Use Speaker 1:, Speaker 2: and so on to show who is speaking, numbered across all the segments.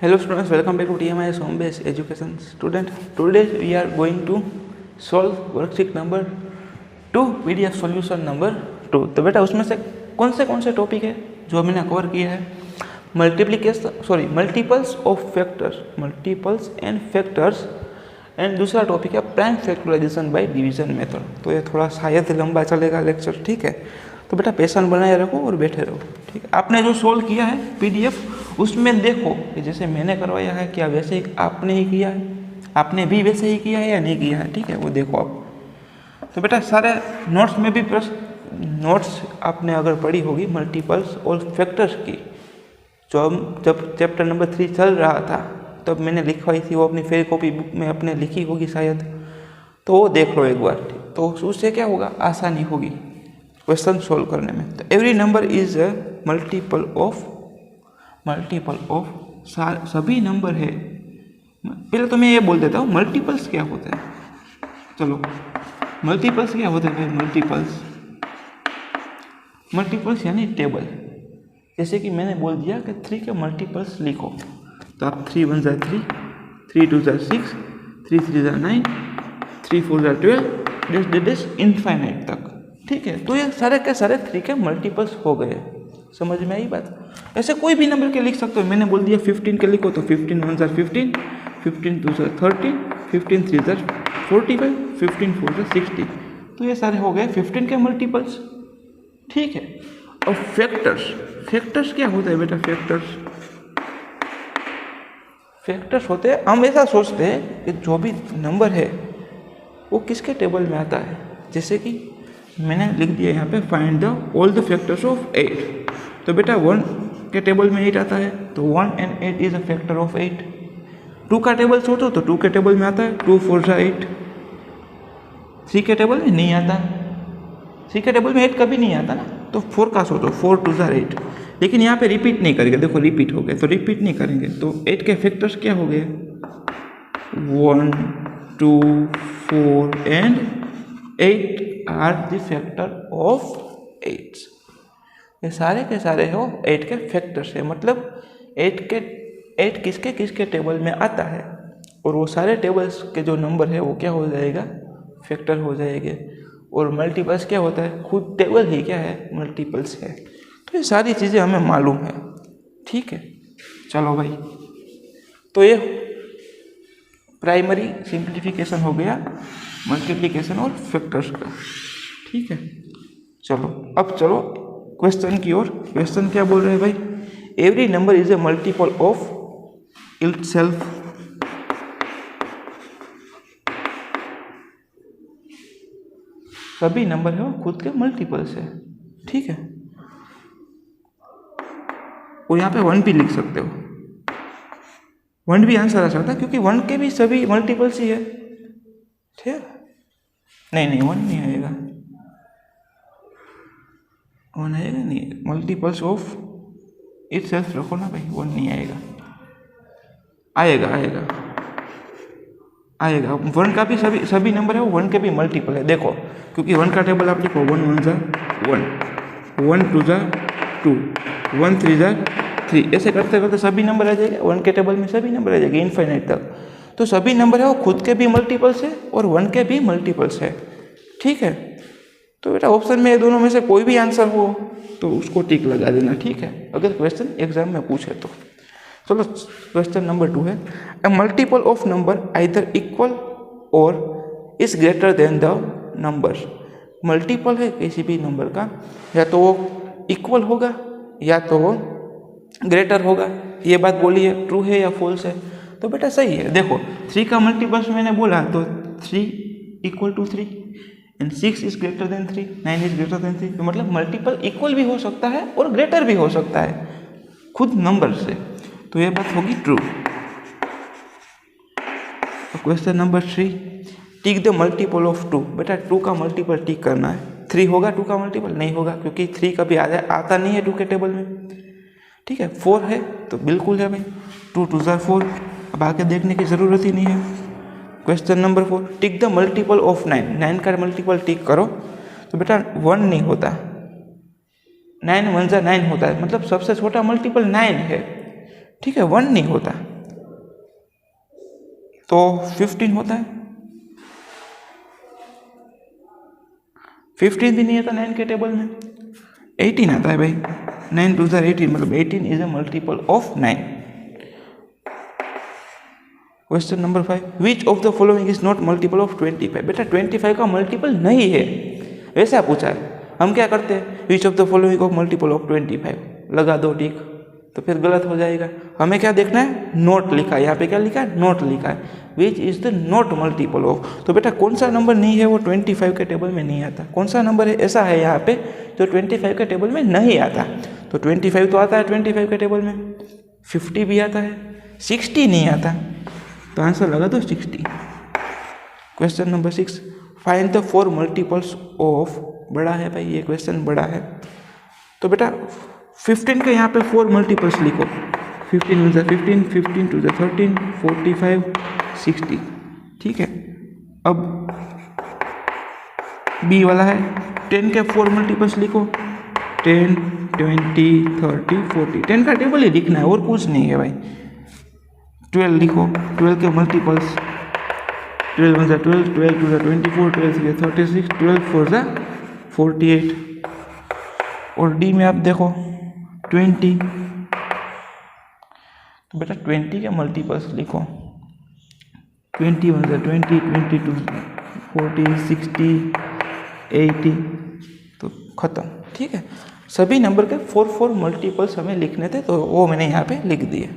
Speaker 1: Hello students, welcome back to TMIS Home Based Education. Student, today we are going to solve worksheet number 2 PDF solution number 2. तो बेटा उसमें से कौन से topic है जो मैंने कवर किया है? Multiples of factors, multiples and factors, and दूसरा टॉपिक है prime factorisation by division method. तो ये थोड़ा शायद लंबा चलेगा लेक्चर, ठीक है? तो बेटा पैशन बनाए रखो और बैठे रहो, ठीक है? आपने जो सोल्व किया है PDF उसमें देखो कि जैसे मैंने करवाया है क्या वैसे ही आपने ही किया है, आपने भी वैसे ही किया है या नहीं किया है, ठीक है? वो देखो आप। तो बेटा सारे नोट्स में भी नोट्स आपने अगर पढ़ी होगी मल्टीपल्स और फैक्टर्स की, जो हम जब चैप्टर नंबर 3 चल रहा था तब मैंने लिखवाई थी, वो अपनी फेयर कॉपी बुक में अपने लिखी होगी शायद, तो वो देख लो एक बार, तो उससे क्या होगा, आसानी होगी क्वेश्चन सोल्व करने में। तो every number is a multiple of सभी नंबर है। पहले तो मैं ये बोल देता हूँ मल्टीपल्स क्या होते हैं। चलो मल्टीपल्स क्या होते हैं भाई? मल्टीपल्स यानी टेबल। जैसे कि मैंने बोल दिया कि 3 के मल्टीपल्स लिखो, तो आप 3 1 जा 3, 3 2 जा 6, 3 3 जा 9, 3 4 जा 12, डेस इनफाइनाइट तक, ठीक है? तो ये सारे के सारे 3 के मल्टीपल्स हो गए। समझ में आई बात? ऐसे कोई भी नंबर के लिख सकते हो। मैंने बोल दिया 15 के लिखो, तो 15 1 जा 15, 15 2 जा 30, 15 3 जा 45, 15 4 जा 60। तो ये सारे हो गए 15 के मल्टीपल्स, ठीक है? और फैक्टर्स क्या होता है बेटा? फैक्टर्स होते हैं, हम ऐसा सोचते हैं कि जो भी नंबर है वो किसके टेबल में आता है। जैसे कि मैंने लिख दिया यहाँ पे find the all the factors of 8, तो बेटा 1 के टेबल में 8 आता है, तो 1 and 8 is a factor of 8। 2 का टेबल सोचो तो 2 के टेबल में आता है 2 4 जा 8। 3 के टेबल में नहीं आता, 3 के टेबल में 8 कभी नहीं आता ना, तो 4 का सोचो 4 2 जा 8। लेकिन यहाँ पे रिपीट नहीं करेंगे, देखो रिपीट हो गए, तो रिपीट नहीं करेंगे, तो 8 के फैक्टर्स क्या हो गए? 1 2 4 and 8 are the factor of 8। ये सारे के सारे हो 8 के फैक्टर्स है, मतलब 8 किसके टेबल में आता है, और वो सारे टेबल्स के जो नंबर है वो क्या हो जाएगा? फैक्टर हो जाएंगे। और मल्टीपल्स क्या होता है? खुद टेबल ही क्या है? मल्टीपल्स है। तो ये सारी चीज़ें हमें मालूम है, ठीक है? चलो भाई, तो ये प्राइमरी सिंप्लीफिकेशन हो गया मल्टीप्लिकेशन और फैक्टर्स का, ठीक है? चलो अब चलो क्वेश्चन की ओर। क्वेश्चन क्या बोल रहे हैं भाई? Every number is a multiple of itself. सभी नंबर है वो खुद के मल्टीपल्स है, ठीक है? और यहाँ पे 1 भी लिख सकते हो, 1 भी आंसर आ सकता है, क्योंकि 1 के भी सभी मल्टीपल्स ही है, ठीक है? नहीं 1 नहीं आएगा, 1 आएगा नहीं, मल्टीपल्स ऑफ इटसेल्फ रखो ना भाई, 1 नहीं आएगा। आएगा 1 का भी सभी नंबर है वो 1 के भी मल्टीपल है। देखो क्योंकि 1 का टेबल आप लिखो 1 1 जा 1, 1 2 जा 2, 1 3 जा 3, ऐसे करते करते सभी नंबर आ जाएगा 1 के टेबल में, सभी नंबर आ जाएगा इनफाइनाइट तक। तो सभी नंबर है वो खुद के भी मल्टीपल्स है और 1 के भी मल्टीपल्स है, ठीक है? तो बेटा ऑप्शन में ये दोनों में से कोई भी आंसर हो तो उसको टिक लगा देना, ठीक है? अगर क्वेश्चन एग्जाम में पूछे तो। चलो क्वेश्चन नंबर 2 है, a multiple of number either equal और is greater than the number. Multiple है किसी भी नंबर का, या तो वो इक्वल होगा या तो वो ग्रेटर होगा। ये बात बोली है, ट्रू है या फॉल्स है? तो बेटा सही है। देखो 3 का मल्टीपल्स मैंने बोला, तो 3 equal to 3 and 6 is greater than 3, 9 is greater than 3। तो मतलब मल्टीपल इक्वल भी हो सकता है और ग्रेटर भी हो सकता है खुद नंबर से, तो ये बात होगी true. Question number 3, tick the multiple of 2। बेटा 2 का मल्टीपल टिक करना है। 3 होगा 2 का मल्टीपल? नहीं होगा, क्योंकि 3 कभी आता नहीं है 2 के टेबल में, ठीक है? 4 है तो बिल्कुल है भाई, 2 2 जा 4, अब आगे देखने की ज़रूरत ही नहीं है। Question number 4, tick the multiple of 9। 9 का मल्टीपल टिक करो, तो बेटा 1 नहीं होता, 9 1 जा 9 होता है, मतलब सबसे छोटा मल्टीपल 9 है, ठीक है? 1 नहीं होता। तो 15 होता है, 15 भी नहीं आता 9 के टेबल में, 18 आता है भाई। 9 2 18, मतलब 18 is a multiple of 9। Question number 5, which of the following is not multiple of 25। बेटा 25 का मल्टीपल नहीं है, वैसा पूछा है। हम क्या करते हैं, which of the following of multiple of 25, लगा दो टिक, तो फिर गलत हो जाएगा। हमें क्या देखना है, नोट लिखा है, यहाँ पे क्या लिखा है, नोट लिखा है, which is the not multiple of. तो बेटा कौन सा नंबर नहीं है वो 25 के टेबल में नहीं आता, कौन सा नंबर है ऐसा है यहाँ पे जो 25 के टेबल में नहीं आता। तो 25 तो आता है 25 के टेबल में, 50 भी आता है, 60 नहीं आता, तो आंसर लगा दो 60। Question number 6, find the 4 multiples of, बड़ा है भाई ये क्वेश्चन, बड़ा है। तो बेटा 15 के यहाँ पे 4 मल्टीपल्स लिखो, 15 × 15, 15 × 13, 45, 60, ठीक है। अब बी वाला है, 10 के 4 मल्टीपल्स लिखो, 10, 20, 30, 40, 10 का टेबल ही लिखना है और कुछ नहीं है भाई। 12 लिखो, 12 के मल्टीपल्स, 12 × 12, 12 × 24, 12 × 36, 12 × 48। और डी में आप देखो 20, तो बेटा 20 के मल्टीपल्स लिखो, 20 × 20, 22, 40, 60, 80, तो ख़त्म, ठीक है। सभी नंबर के 4 मल्टीपल्स हमें लिखने थे, तो वो मैंने यहाँ पे लिख दिए,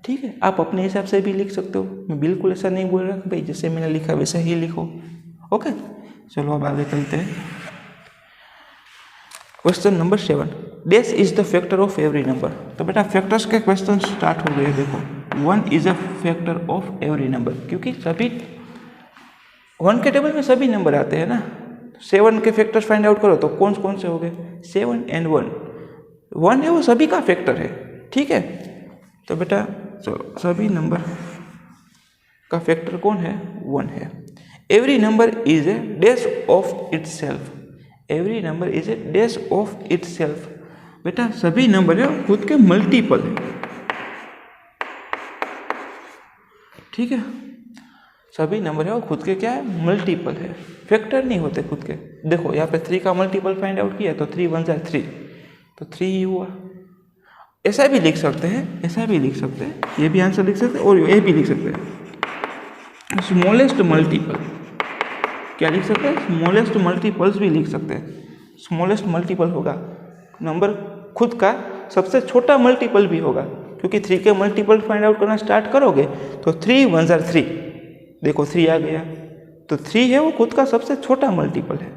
Speaker 1: ठीक है। आप अपने हिसाब से भी लिख सकते हो, मैं बिल्कुल ऐसा नहीं बोल रहा कि भाई जैसे मैंने लिखा वैसा ही लिखो, ओके। चलो अब आगे चलते हैं। Question number 7, dash is the factor of every number. तो बेटा फैक्टर्स के क्वेश्चन स्टार्ट हो गए। देखो 1 is a factor of every number, क्योंकि सभी 1 के टेबल में सभी नंबर आते हैं ना। 7 के फैक्टर्स फाइंड आउट करो तो कौन कौन से हो गए, 7 and 1, 1 है वो सभी का फैक्टर है, ठीक है। तो बेटा चलो सभी नंबर का फैक्टर कौन है, 1 है। Every number is a dash of itself, every number is a dash of itself. बेटा सभी नंबर है खुद के मल्टीपल है, ठीक है। सभी नंबर है वो खुद के क्या है, मल्टीपल है, फैक्टर नहीं होते खुद के। देखो यहाँ पे 3 का मल्टीपल फाइंड आउट किया तो 3 × 1 = 3, तो 3 ही हुआ। ऐसा भी लिख सकते हैं, ऐसा भी लिख सकते हैं, ये भी आंसर लिख सकते हैं और ये भी लिख सकते हैं। स्मॉलेस्ट मल्टीपल क्या लिख सकते हैं, स्मॉलेस्ट मल्टीपल्स भी लिख सकते हैं। स्मॉलेस्ट मल्टीपल होगा नंबर खुद का सबसे छोटा मल्टीपल भी होगा, क्योंकि 3 के मल्टीपल फाइंड आउट करना स्टार्ट करोगे तो 3 × 1 = 3, देखो 3 आ गया, तो 3 है वो खुद का सबसे छोटा मल्टीपल है,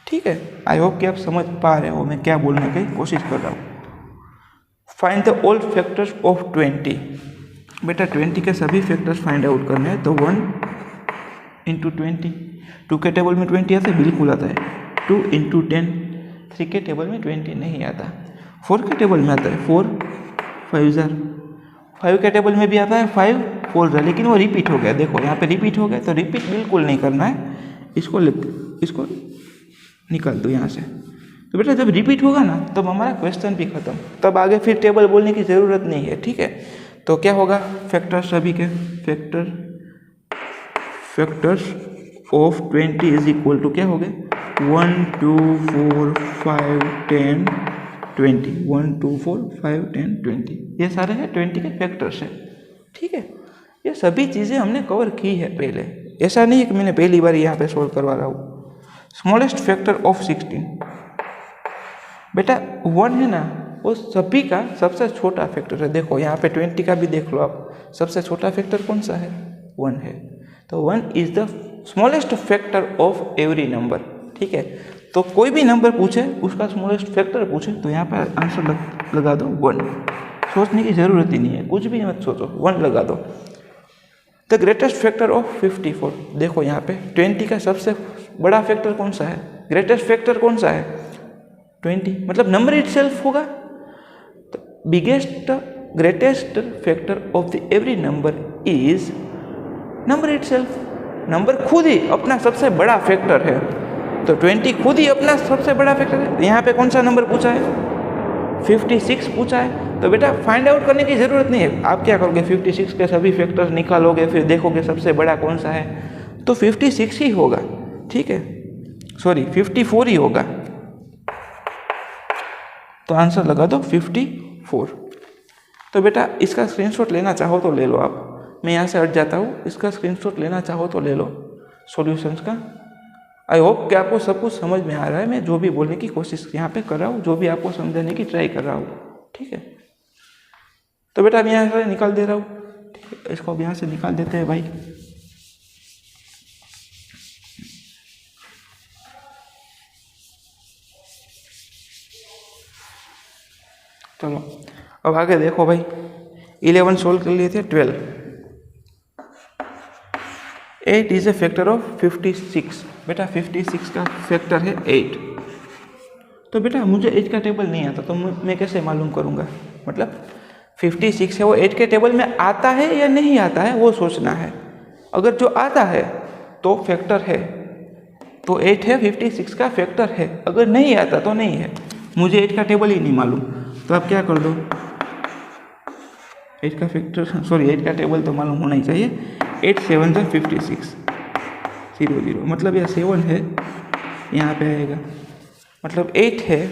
Speaker 1: ठीक है। आई होप कि आप समझ पा रहे हो मैं क्या बोलने की कोशिश कर रहा हूँ। Find the all factors of 20। बेटा 20 के सभी फैक्टर्स फाइंड आउट करने हैं, तो 1 × 20, 2 के टेबल में 20 आता है, बिल्कुल आता है। 2 × 10, 3 के टेबल में 20 नहीं आता। 4 के टेबल में आता है 4, 5 5 के टेबल में भी आता है 5, 4, लेकिन वो रिपीट हो गया। देखो यहाँ पे रिपीट हो गया, तो रिपीट बिल्कुल नहीं करना है, इसको निकाल दो यहाँ से। तो बेटा जब रिपीट होगा ना तब हमारा क्वेश्चन भी खत्म, तब आगे फिर टेबल बोलने की ज़रूरत नहीं है, ठीक है। तो क्या होगा, फैक्टर्स सभी के factors of 20 is equal to क्या हो गए, 1 2 4 5 10 20, 1 2 4 5 10 20, ये सारे हैं 20 के फैक्टर्स हैं, ठीक है। ये सभी चीज़ें हमने कवर की है पहले, ऐसा नहीं है कि मैंने पहली बार यहाँ पे सोल्व करवा रहा हूँ। स्मॉलेस्ट फैक्टर ऑफ 16, बेटा 1 है ना वो सभी का सबसे छोटा फैक्टर है। देखो यहाँ पे 20 का भी देख लो आप, सबसे छोटा फैक्टर कौन सा है, 1 है। तो 1 is the smallest factor of every number, ठीक है। तो कोई भी नंबर पूछे उसका स्मॉलेस्ट फैक्टर पूछे तो यहाँ पर आंसर लगा दो 1, सोचने की ज़रूरत ही नहीं है, कुछ भी मत सोचो, 1 लगा दो। द ग्रेटेस्ट फैक्टर ऑफ 54, देखो यहाँ पे 20 का सबसे बड़ा फैक्टर कौन सा है, ग्रेटेस्ट फैक्टर कौन सा है, 20, मतलब नंबर इटसेल्फ होगा। तो biggest greatest factor of the every number is number itself, number खुद ही अपना सबसे बड़ा फैक्टर है। तो 20 खुद ही अपना सबसे बड़ा फैक्टर है। यहाँ पे कौन सा नंबर पूछा है, 56 पूछा है, तो बेटा फाइंड आउट करने की ज़रूरत नहीं है। आप क्या करोगे, 56 के सभी फैक्टर्स निकालोगे, फिर देखोगे सबसे बड़ा कौन सा है, तो 56 ही होगा, ठीक है, सॉरी 54 ही होगा। तो आंसर लगा दो 54। तो बेटा इसका स्क्रीनशॉट लेना चाहो तो ले लो आप, मैं यहाँ से हट जाता हूँ। इसका स्क्रीनशॉट लेना चाहो तो ले लो सॉल्यूशंस का। आई होप कि आपको सब कुछ समझ में आ रहा है। मैं जो भी बोलने की कोशिश यहाँ पे कर रहा हूँ, जो भी आपको समझाने की ट्राई कर रहा हूँ, ठीक है। तो बेटा अब यहाँ से निकाल दे रहा हूँ, ठीक है, इसको अब यहाँ से निकाल देते हैं भाई। चलो अब आगे देखो भाई, 11 सोल्व कर लिए थे, 12। 8 इज ए फैक्टर ऑफ 56। बेटा 56 का फैक्टर है 8। तो बेटा मुझे 8 का टेबल नहीं आता, तो मैं कैसे मालूम करूँगा, मतलब 56 है वो 8 के टेबल में आता है या नहीं आता है वो सोचना है। अगर जो आता है तो फैक्टर है, तो 8 है, 56 का फैक्टर है। अगर नहीं आता तो नहीं है, मुझे 8 का टेबल ही नहीं मालूम। तो आप क्या कर दो, 8 का फैक्टर, सॉरी 8 का टेबल तो मालूम होना ही चाहिए। 8 7 जा 56, 0 0, मतलब यह 7 है, यहाँ पे आएगा, मतलब 8 है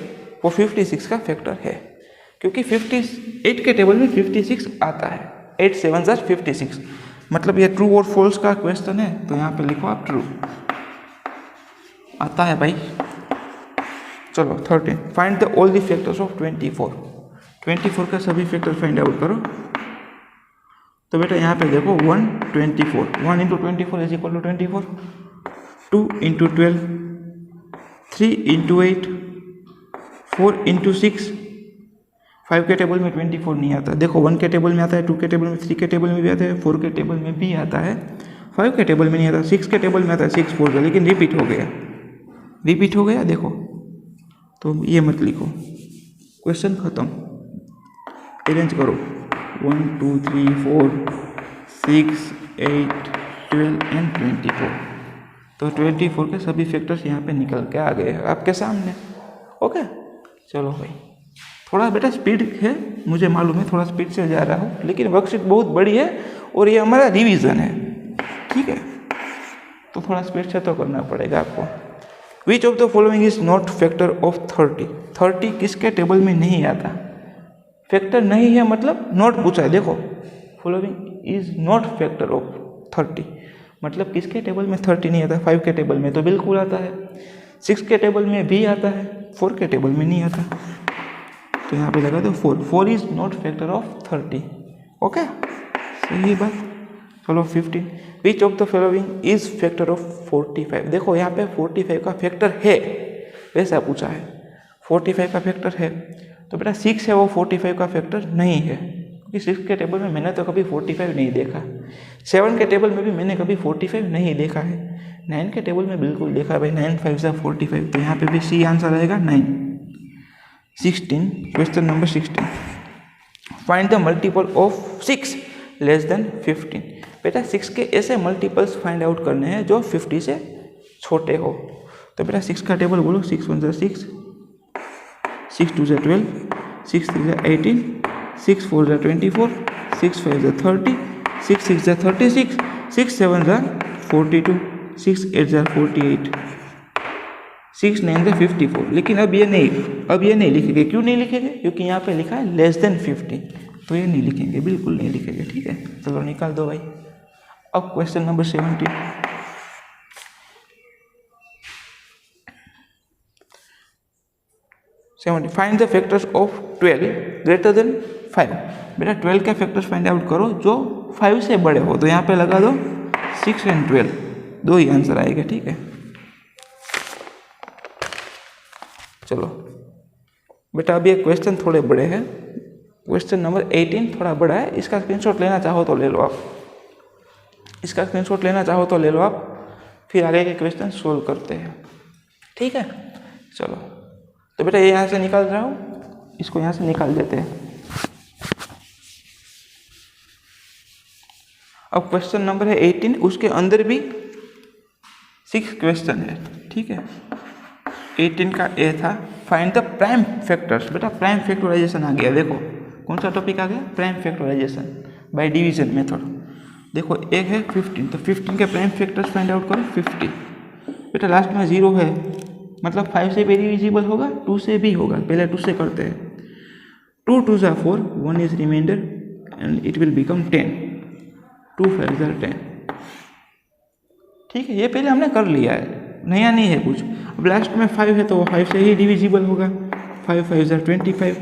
Speaker 1: वो 56 का फैक्टर है, क्योंकि 8 के टेबल में 56 आता है। 8 7 जा 56, मतलब यह ट्रू और फॉल्स का क्वेश्चन है, तो यहाँ पे लिखो आप ट्रू, आता है भाई। चलो 13, find the all the factors of 24। 24 का सभी फैक्टर फाइंड आउट करो। तो बेटा यहाँ पे देखो 1 24, 1 into 24 is equal to 24, 2 into 12, 3 into 8, 4 into 6। 5 के टेबल में 24 नहीं आता, देखो 1 के टेबल में आता है, 2 के टेबल में, 3 के टेबल में भी आता है, 4 के टेबल में भी आता है, 5 के टेबल में नहीं आता, 6 के टेबल में आता है, 6 4 का, लेकिन रिपीट हो गया, रिपीट हो गया, देखो। तो ये मत लिखो, क्वेश्चन खत्म, अरेंज करो 1 2 3 4 6 8 12 एंड 24। तो 24 के सभी फैक्टर्स यहाँ पे निकल के आ गए आपके सामने। ओके, चलो भाई, थोड़ा बेटा स्पीड है, मुझे मालूम है, थोड़ा स्पीड से जा रहा हूँ, लेकिन वर्कशीट बहुत बड़ी है और ये हमारा रिवीजन है, ठीक है, तो थोड़ा स्पीड से तो करना पड़ेगा आपको। Which of the following is not factor of 30। 30 किसके टेबल में नहीं आता, फैक्टर नहीं है, मतलब नॉट पूछा है, देखो following is not factor of 30, मतलब किसके टेबल में 30 नहीं आता। 5 के टेबल में तो बिल्कुल आता है, 6 के टेबल में भी आता है, 4 के टेबल में नहीं आता, तो यहाँ पे लगा दो 4 is not factor of 30। Okay, सही बात। चलो 15, which of the following is factor of 45। देखो यहाँ पे 45 का फैक्टर है, वैसा पूछा है, 45 का फैक्टर है, तो बेटा 6 है वो 45 का फैक्टर नहीं है, क्योंकि 6 के टेबल में मैंने तो कभी 45 नहीं देखा, 7 के टेबल में भी मैंने कभी 45 नहीं देखा है, 9 के टेबल में बिल्कुल देखा भाई, 9 5 से 45, तो यहाँ पे भी सी आंसर आएगा 9। 16, question number 16, find the multiple of 6 less than 15। बेटा 6 के ऐसे मल्टीपल्स फाइंड आउट करने हैं जो 50 से छोटे हो। तो बेटा 6 का टेबल बोलो, 6 1 6, 6 2 12, 6 3 18, 6 4 24, 6 5 30, 6 6 36, 6 7 42, 6 8 48, 6 9 54। लेकिन अब ये नहीं लिखेंगे। क्यों नहीं लिखेंगे? क्योंकि यहाँ पे लिखा है लेस देन 50, तो ये नहीं लिखेंगे, बिल्कुल नहीं लिखेंगे, ठीक है। चलो निकाल दो भाई। अब question number 17, find the factors of 12 greater than 5। बेटा 12 के फैक्टर्स फाइंड आउट करो जो 5 से बड़े हो, तो यहाँ पे लगा दो 6 एंड 12, दो ही आंसर आएगा, ठीक है। चलो बेटा अभी एक क्वेश्चन थोड़े बड़े हैं, क्वेश्चन नंबर 18 थोड़ा बड़ा है, इसका स्क्रीनशॉट लेना चाहो तो ले लो आप, इसका स्क्रीनशॉट लेना चाहो तो ले लो आप, फिर आगे के क्वेश्चन सोल्व करते हैं, ठीक है। चलो तो बेटा ये यहाँ से निकाल रहा हूँ, इसको यहाँ से निकाल देते हैं। अब क्वेश्चन नंबर है 18, उसके अंदर भी 6 क्वेश्चन है, ठीक है। 18 का ए था, फाइंड द प्राइम फैक्टर्स। बेटा प्राइम फैक्टराइजेशन आ गया, देखो कौन सा टॉपिक आ गया, prime factorisation by division method. देखो एक है 15, तो 15 के प्राइम फैक्टर्स फाइंड आउट करो 50। बेटा लास्ट में 0 है, मतलब 5 से भी डिविजिबल होगा, 2 से भी होगा। पहले 2 से करते हैं। 2 2 ज़ा 4, 1 is remainder and it will become 10। 2 5 ज़ा 10। ठीक है, ये पहले हमने कर लिया है, नया नहीं है कुछ। अब लास्ट में 5 है तो वो 5 से ही डिविजिबल होगा। 5 5 ज़ा 25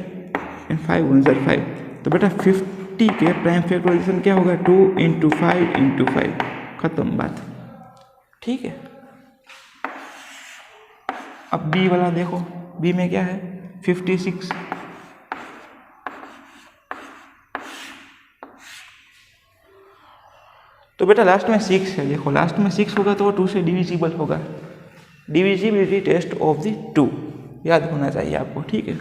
Speaker 1: एंड 5 1 ज़ा 5। तो बेटा 50 के प्राइम फैक्टराइजेशन क्या होगा, 2 इंटू 5 इंटू 5, खत्म बात। ठीक है, अब बी वाला देखो, बी में क्या है 56। तो बेटा लास्ट में 6 है, देखो लास्ट में 6 होगा तो वो 2 से डिविजिबल होगा। डिविजिबिलिटी टेस्ट ऑफ द 2 याद होना चाहिए आपको। ठीक है,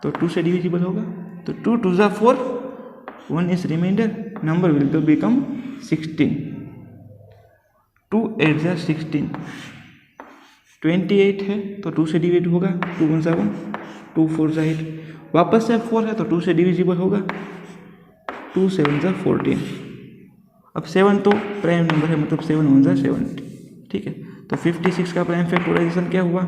Speaker 1: तो 2 से डिविजिबल होगा, तो 2 2 ज़ा 4, 1 इज रिमाइंडर, नंबर विल तो बिकम 16। 2 8 ज़ा 16, 28 है तो 2 से डिवाइड होगा, 2 1 ज़ा 1, 2 4 ज़ा 8, वापस से 4 है तो 2 से डिविजिबल होगा, 2 7 ज़ा 14। अब 7 तो प्राइम नंबर है, मतलब 7 1 ज़ा 70। ठीक है, तो 56 का प्राइम फैक्टराइजेशन क्या हुआ,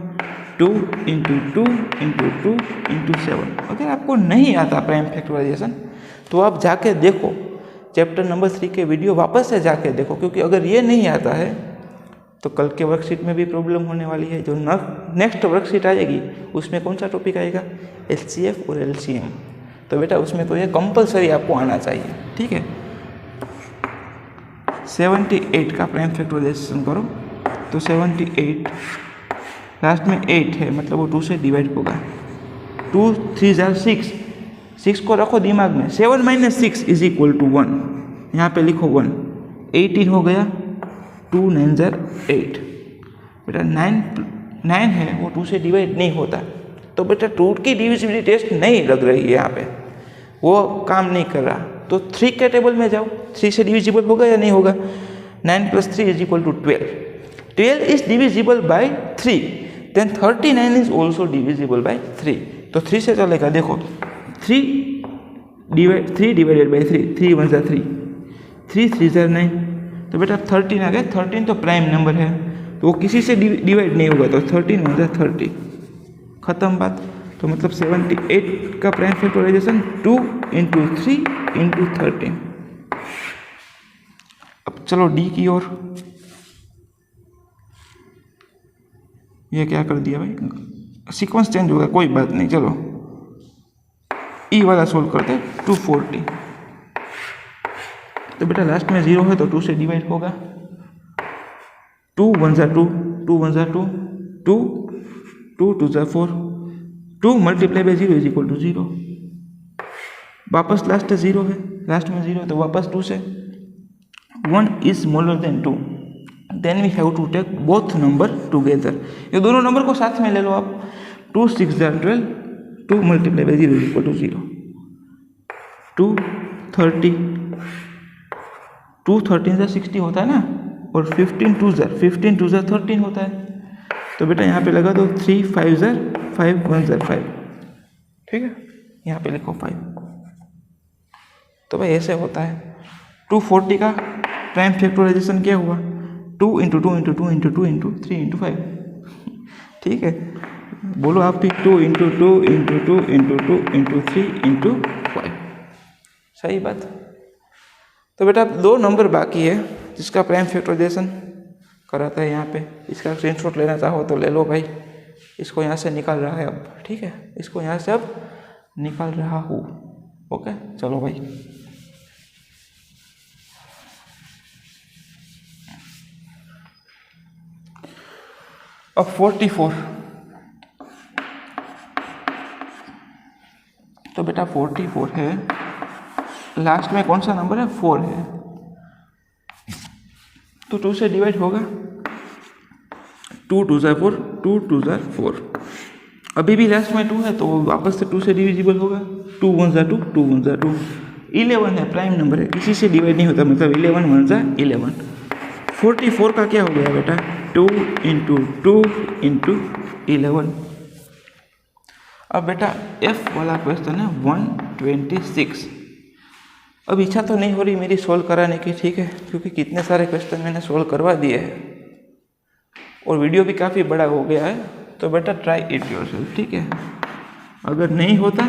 Speaker 1: 2 इंटू 2 इंटू 2 इंटू 7। अगर आपको नहीं आता प्राइम फैक्टराइजेशन तो आप जाके देखो, चैप्टर नंबर 3 के वीडियो वापस से जाके देखो, क्योंकि अगर ये नहीं आता है तो कल के वर्कशीट में भी प्रॉब्लम होने वाली है। जो नेक्स्ट वर्कशीट आएगी उसमें कौन सा टॉपिक आएगा, एचसीएफ और एलसीएम। तो बेटा उसमें तो ये कंपलसरी आपको आना चाहिए। ठीक है, 78 का प्राइम फैक्टराइजेशन करो, तो 78 लास्ट में 8 है, मतलब वो 2 से डिवाइड होगा। 2 3 ज़ा 6, 6 को रखो दिमाग में, 7 माइनस 6 इज इक्वल टू 1, यहाँ पे लिखो 1, 18 हो गया, 2 9 ज़ा 8। बेटा 9 है वो 2 से डिवाइड नहीं होता, तो बेटा 2 की डिविजिबिलिटी टेस्ट नहीं लग रही है यहाँ पे, वो काम नहीं कर रहा। तो 3 के टेबल में जाओ, 3 से डिविजिबल होगा या नहीं होगा, 9 + 3 is equal to 12। 12 is divisible by 3, then 39 is also divisible by 3। तो 3 से चलेगा, देखो 3 डिवाइडेड बाई 3, 3 1 ज़ा 3, 3 3 ज़ा 9। तो बेटा 13 आ गया, 13 तो प्राइम नंबर है तो वो किसी से डिवाइड नहीं होगा, तो 13 1 ज़ा 30, खत्म बात। तो मतलब 78 का प्राइम फैक्टराइजेशन 2 इंटू 3 इंटू 13। अब चलो डी की ओर, ये क्या कर दिया भाई, सीक्वेंस चेंज हो गया, कोई बात नहीं। चलो ई वाला सोल्व करते, 240। तो बेटा लास्ट में 0 है तो 2 से डिवाइड होगा, 2 1 ज़ा 2, 2 1 ज़ा 2, 2 2 2 ज़ा 4, 2 multiply by 0 is equal to 0। वापस लास्ट 0 है, लास्ट में 0 है तो वापस 2 से, 1 is smaller than 2, then we have to take both number together. ये दोनों नंबर को साथ में ले लो आप, 2 6 ज़ा 12, 2 multiply by 0 is equal to 0, 2 30, 2 13 ज़ा 60 होता है ना, और 15 2 ज़ा 13 होता है। तो बेटा यहाँ पे लगा दो 3 5 ज़ा 5 1 ज़ा 5। ठीक है, यहाँ पे लिखो 5। तो भाई ऐसे होता है। 240 का प्राइम फैक्टराइजेशन क्या हुआ, 2 into 2 into 2 into 2 into 3 into 5। ठीक है, बोलो आप भी, 2 into 2 into 2 into 2 into 3 into 5। सही बात। तो बेटा 2 नंबर बाकी है जिसका प्राइम फैक्टराइजेशन कराता है यहाँ पे। इसका स्क्रीनशॉट लेना चाहो तो ले लो भाई। इसको यहाँ से निकाल रहा है अब, ठीक है, इसको यहाँ से अब निकाल रहा हूँ। ओके, चलो भाई। अब 44। तो बेटा 44 है, लास्ट में कौन सा नंबर है, 4 है, तो 2 से डिवाइड होगा, 2 2 ज़ा 4, 2 2 ज़ा 4। अभी भी लास्ट में 2 है तो वापस से 2 से डिविजिबल होगा, 2 1 ज़ा 2, 2 1 ज़ा 2। 11 है, प्राइम नंबर है, किसी से डिवाइड नहीं होता, मतलब 11 1 ज़ा 11। 44 का क्या हो गया बेटा, 2 इंटू 2 इंटू 11। अब बेटा F वाला क्वेश्चन है 126। अब इच्छा तो नहीं हो रही मेरी सोल्व कराने की, ठीक है, क्योंकि कितने सारे क्वेश्चन मैंने सोल्व करवा दिए हैं और वीडियो भी काफ़ी बड़ा हो गया है। तो बेटा ट्राई इट योरसेल्फ, ठीक है। अगर नहीं होता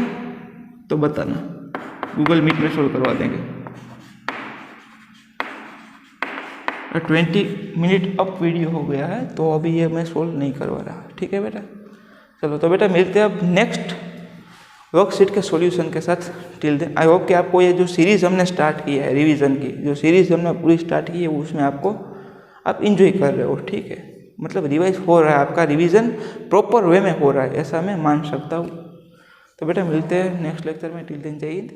Speaker 1: तो बताना, गूगल मीट में सोल्व करवा देंगे। 20 मिनट अप वीडियो हो गया है तो अभी ये मैं सोल्व नहीं करवा रहा, ठीक है बेटा। चलो तो बेटा मिलते हैं अब नेक्स्ट वर्कशीट के सॉल्यूशन के साथ। टिल देन आई होप कि आपको ये जो सीरीज़ हमने स्टार्ट की है रिवीजन की, जो सीरीज़ हमने पूरी स्टार्ट की है उसमें आपको आप इंजॉय कर रहे हो, ठीक है। मतलब रिवाइज हो रहा है, आपका रिवीजन प्रॉपर वे में हो रहा है, ऐसा मैं मान सकता हूँ। तो बेटा मिलते हैं नेक्स्ट लेक्चर में। टिल देन जय हिंद।